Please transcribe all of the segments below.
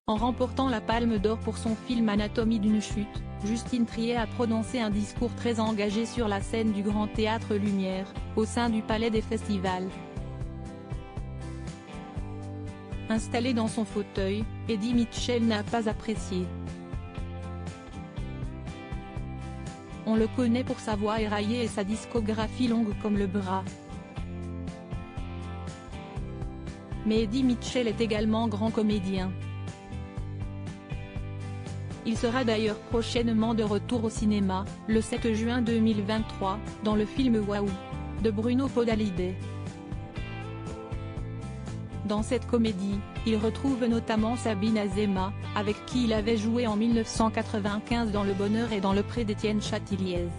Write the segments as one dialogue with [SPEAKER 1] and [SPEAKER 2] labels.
[SPEAKER 1] En remportant la Palme d'Or pour son film Anatomie d'une chute, Justine Triet a prononcé un discours très engagé sur la scène du Grand Théâtre Lumière, au sein du Palais des Festivals. Installé dans son fauteuil, Eddie Mitchell n'a pas apprécié. On le connaît pour sa voix éraillée et sa discographie longue comme le bras. Mais Eddie Mitchell est également grand comédien. Il sera d'ailleurs prochainement de retour au cinéma, le 7 juin 2023, dans le film Waouh de Bruno Podalide. Dans cette comédie, il retrouve notamment Sabine Azéma, avec qui il avait joué en 1995 dans Le Bonheur et dans Le Pré d'Étienne Chatiliez.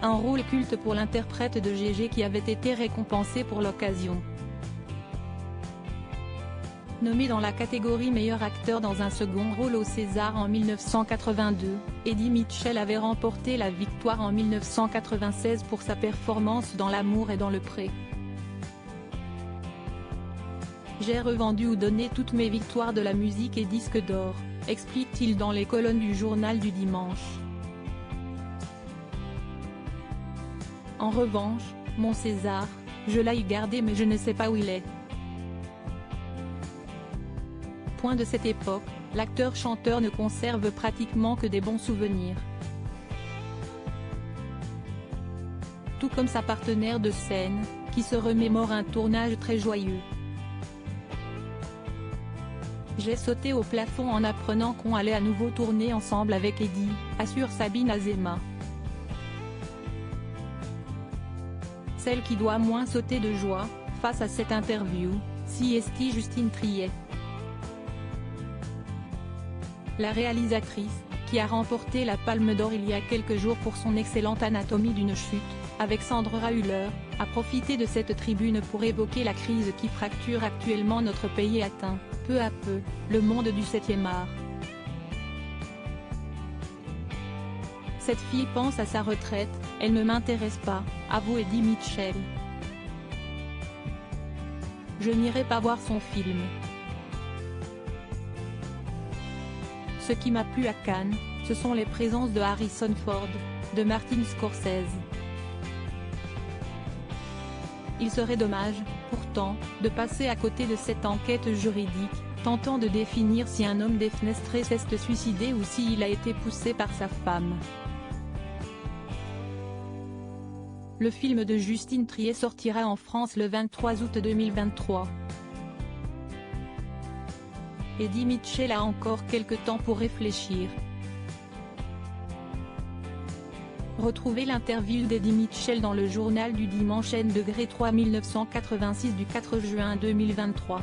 [SPEAKER 1] Un rôle culte pour l'interprète de Gégé qui avait été récompensé pour l'occasion. Nommé dans la catégorie meilleur acteur dans un second rôle au César en 1982, Eddie Mitchell avait remporté la victoire en 1996 pour sa performance dans L'amour et dans le pré. J'ai revendu ou donné toutes mes victoires de la musique et disques d'or, explique-t-il dans les colonnes du journal du dimanche. En revanche, mon César, je l'ai gardé mais je ne sais pas où il est. Point de cette époque, l'acteur-chanteur ne conserve pratiquement que des bons souvenirs. Tout comme sa partenaire de scène, qui se remémore un tournage très joyeux. J'ai sauté au plafond en apprenant qu'on allait à nouveau tourner ensemble avec Eddie, assure Sabine Azéma. Celle qui doit moins sauter de joie, face à cette interview, siesti Justine Triet. La réalisatrice, qui a remporté la Palme d'Or il y a quelques jours pour son excellente Anatomie d'une chute, avec Sandra Hüller, a profité de cette tribune pour évoquer la crise qui fracture actuellement notre pays et atteint, peu à peu, le monde du 7e art. Cette fille pense à sa retraite, elle ne m'intéresse pas, avoue Eddie Mitchell. Je n'irai pas voir son film. Ce qui m'a plu à Cannes, ce sont les présences de Harrison Ford, de Martin Scorsese. Il serait dommage, pourtant, de passer à côté de cette enquête juridique, tentant de définir si un homme défenestré s'est suicidé ou s'il a été poussé par sa femme. Le film de Justine Triet sortira en France le 23 août 2023. Eddie Mitchell a encore quelques temps pour réfléchir. Retrouvez l'interview d'Eddie Mitchell dans le journal du dimanche N-3 1986 du 4 juin 2023.